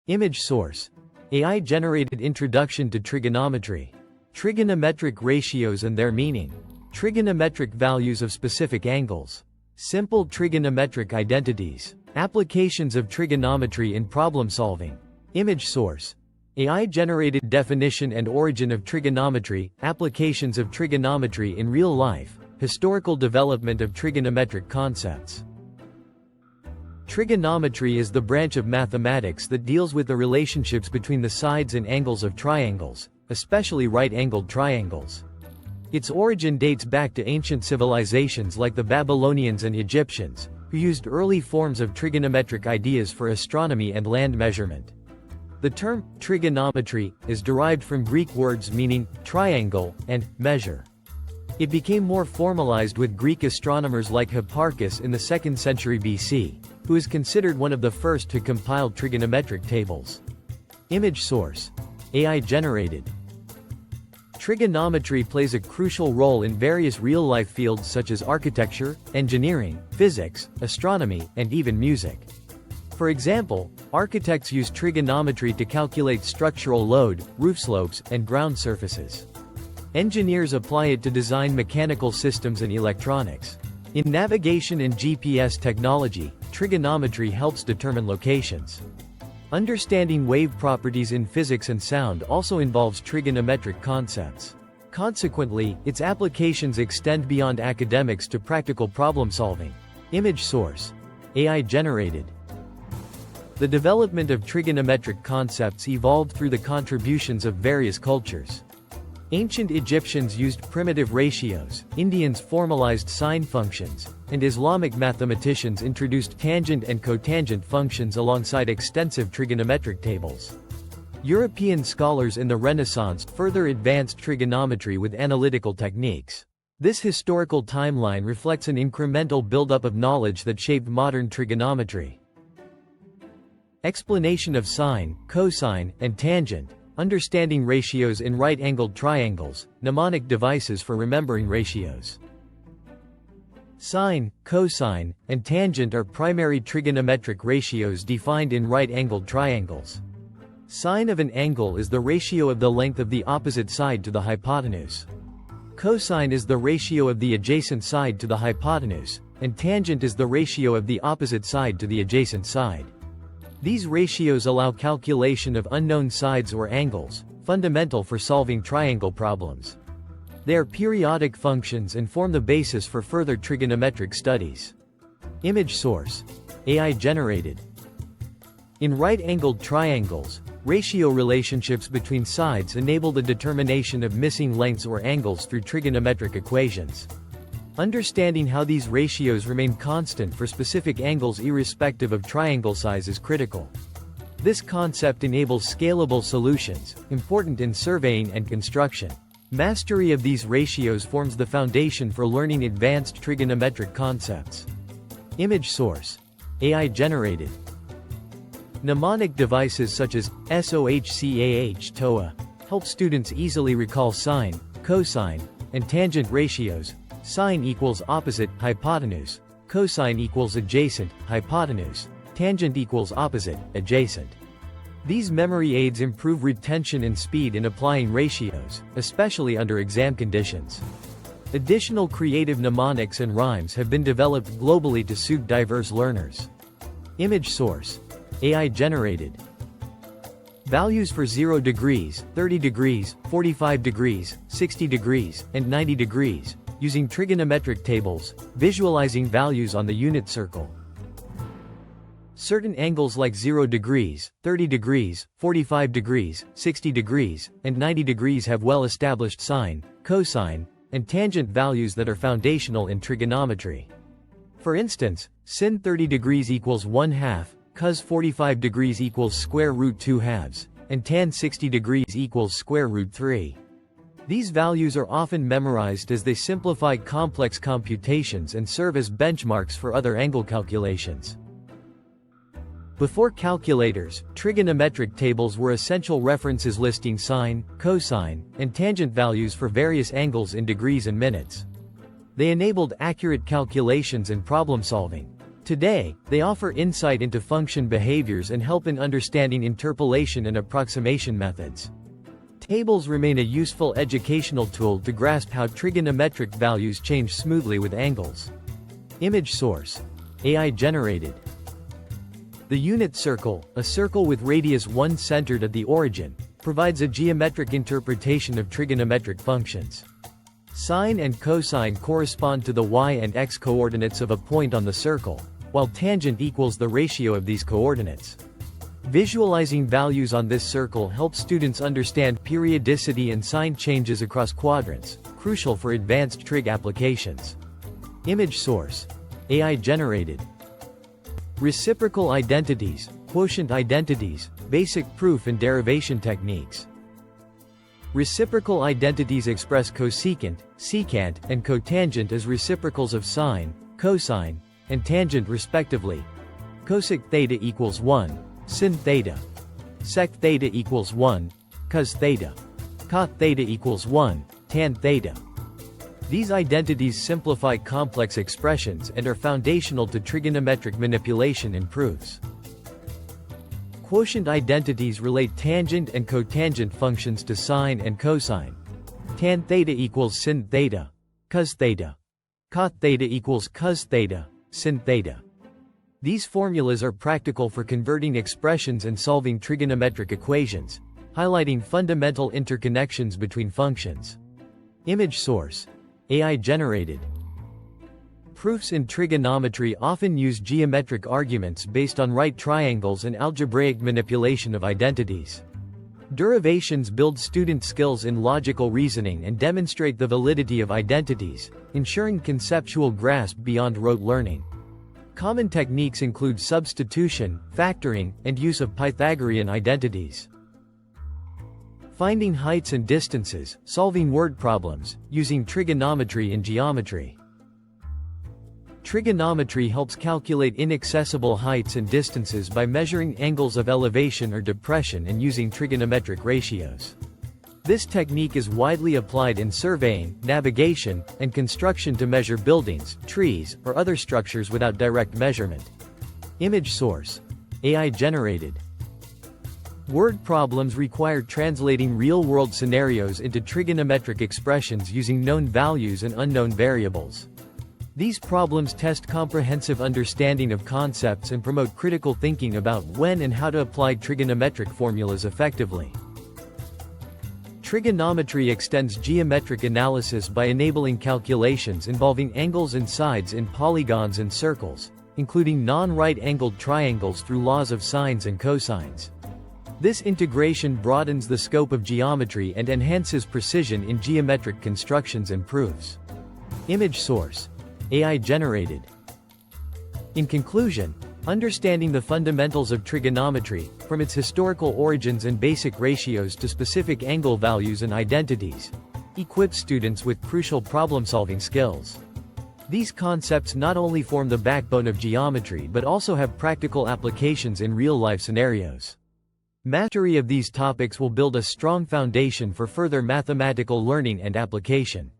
Image source: AI-generated Introduction to Trigonometry. Trigonometric ratios and their meaning. Trigonometric values of specific angles. Simple trigonometric identities. Applications of trigonometry in problem solving. Image source: AI-generated definition and origin of trigonometry, applications of trigonometry in real life, historical development of trigonometric concepts. Trigonometry is the branch of mathematics that deals with the relationships between the sides and angles of triangles, especially right-angled triangles. Its origin dates back to ancient civilizations like the Babylonians and Egyptians, who used early forms of trigonometric ideas for astronomy and land measurement. The term trigonometry is derived from Greek words meaning triangle and measure. It became more formalized with Greek astronomers like Hipparchus in the 2nd century BC, who is considered one of the first to compile trigonometric tables. Image source: AI-generated. Trigonometry plays a crucial role in various real-life fields such as architecture, engineering, physics, astronomy, and even music. For example, architects use trigonometry to calculate structural load, roof slopes, and ground surfaces. Engineers apply it to design mechanical systems and electronics. In navigation and GPS technology, trigonometry helps determine locations. Understanding wave properties in physics and sound also involves trigonometric concepts. Consequently, its applications extend beyond academics to practical problem solving. Image source: AI-generated. The development of trigonometric concepts evolved through the contributions of various cultures. Ancient Egyptians used primitive ratios, Indians formalized sine functions, and Islamic mathematicians introduced tangent and cotangent functions alongside extensive trigonometric tables. European scholars in the Renaissance further advanced trigonometry with analytical techniques. This historical timeline reflects an incremental buildup of knowledge that shaped modern trigonometry. Explanation of sine, cosine, and tangent. Understanding ratios in right-angled triangles, mnemonic devices for remembering ratios. Sine, cosine, and tangent are primary trigonometric ratios defined in right-angled triangles. Sine of an angle is the ratio of the length of the opposite side to the hypotenuse. Cosine is the ratio of the adjacent side to the hypotenuse, and tangent is the ratio of the opposite side to the adjacent side. These ratios allow calculation of unknown sides or angles, fundamental for solving triangle problems. They are periodic functions and form the basis for further trigonometric studies. Image source: AI-generated. In right-angled triangles, ratio relationships between sides enable the determination of missing lengths or angles through trigonometric equations. Understanding how these ratios remain constant for specific angles irrespective of triangle size is critical. This concept enables scalable solutions, important in surveying and construction. Mastery of these ratios forms the foundation for learning advanced trigonometric concepts. Image source: AI-generated. Mnemonic devices such as SOHCAH TOA help students easily recall sine, cosine, and tangent ratios. Sine equals opposite, hypotenuse. Cosine equals adjacent, hypotenuse. Tangent equals opposite, adjacent. These memory aids improve retention and speed in applying ratios, especially under exam conditions. Additional creative mnemonics and rhymes have been developed globally to suit diverse learners. Image source: AI-generated. Values for 0 degrees, 30 degrees, 45 degrees, 60 degrees, and 90 degrees. Using trigonometric tables, visualizing values on the unit circle. Certain angles like 0 degrees, 30 degrees, 45 degrees, 60 degrees, and 90 degrees have well-established sine, cosine, and tangent values that are foundational in trigonometry. For instance, sin 30 degrees equals 1/2, cos 45 degrees equals square root 2/2, and tan 60 degrees equals square root 3. These values are often memorized as they simplify complex computations and serve as benchmarks for other angle calculations. Before calculators, trigonometric tables were essential references listing sine, cosine, and tangent values for various angles in degrees and minutes. They enabled accurate calculations and problem solving. Today, they offer insight into function behaviors and help in understanding interpolation and approximation methods. Tables remain a useful educational tool to grasp how trigonometric values change smoothly with angles. Image source: AI generated. The unit circle, a circle with radius 1 centered at the origin, provides a geometric interpretation of trigonometric functions. Sine and cosine correspond to the y and x coordinates of a point on the circle, while tangent equals the ratio of these coordinates. Visualizing values on this circle helps students understand periodicity and sign changes across quadrants, crucial for advanced trig applications. Image source: AI generated. Reciprocal identities, quotient identities, basic proof and derivation techniques. Reciprocal identities express cosecant, secant, and cotangent as reciprocals of sine, cosine, and tangent respectively. Cosec theta equals 1, sin theta. Sec theta equals 1, cos theta. Cot theta equals 1, tan theta. These identities simplify complex expressions and are foundational to trigonometric manipulation and proofs. Quotient identities relate tangent and cotangent functions to sine and cosine. Tan theta equals sin theta, cos theta. Cot theta equals cos theta, sin theta. These formulas are practical for converting expressions and solving trigonometric equations, highlighting fundamental interconnections between functions. Image source: AI generated. Proofs in trigonometry often use geometric arguments based on right triangles and algebraic manipulation of identities. Derivations build student skills in logical reasoning and demonstrate the validity of identities, ensuring conceptual grasp beyond rote learning. Common techniques include substitution, factoring, and use of Pythagorean identities. Finding heights and distances, solving word problems, using trigonometry in geometry. Trigonometry helps calculate inaccessible heights and distances by measuring angles of elevation or depression and using trigonometric ratios. This technique is widely applied in surveying, navigation, and construction to measure buildings, trees, or other structures without direct measurement. Image source: AI generated. Word problems require translating real-world scenarios into trigonometric expressions using known values and unknown variables. These problems test comprehensive understanding of concepts and promote critical thinking about when and how to apply trigonometric formulas effectively. Trigonometry extends geometric analysis by enabling calculations involving angles and sides in polygons and circles, including non-right-angled triangles through laws of sines and cosines. This integration broadens the scope of geometry and enhances precision in geometric constructions and proofs. Image source: AI generated. In conclusion, understanding the fundamentals of trigonometry, from its historical origins and basic ratios to specific angle values and identities, equips students with crucial problem-solving skills. These concepts not only form the backbone of geometry but also have practical applications in real-life scenarios. Mastery of these topics will build a strong foundation for further mathematical learning and application.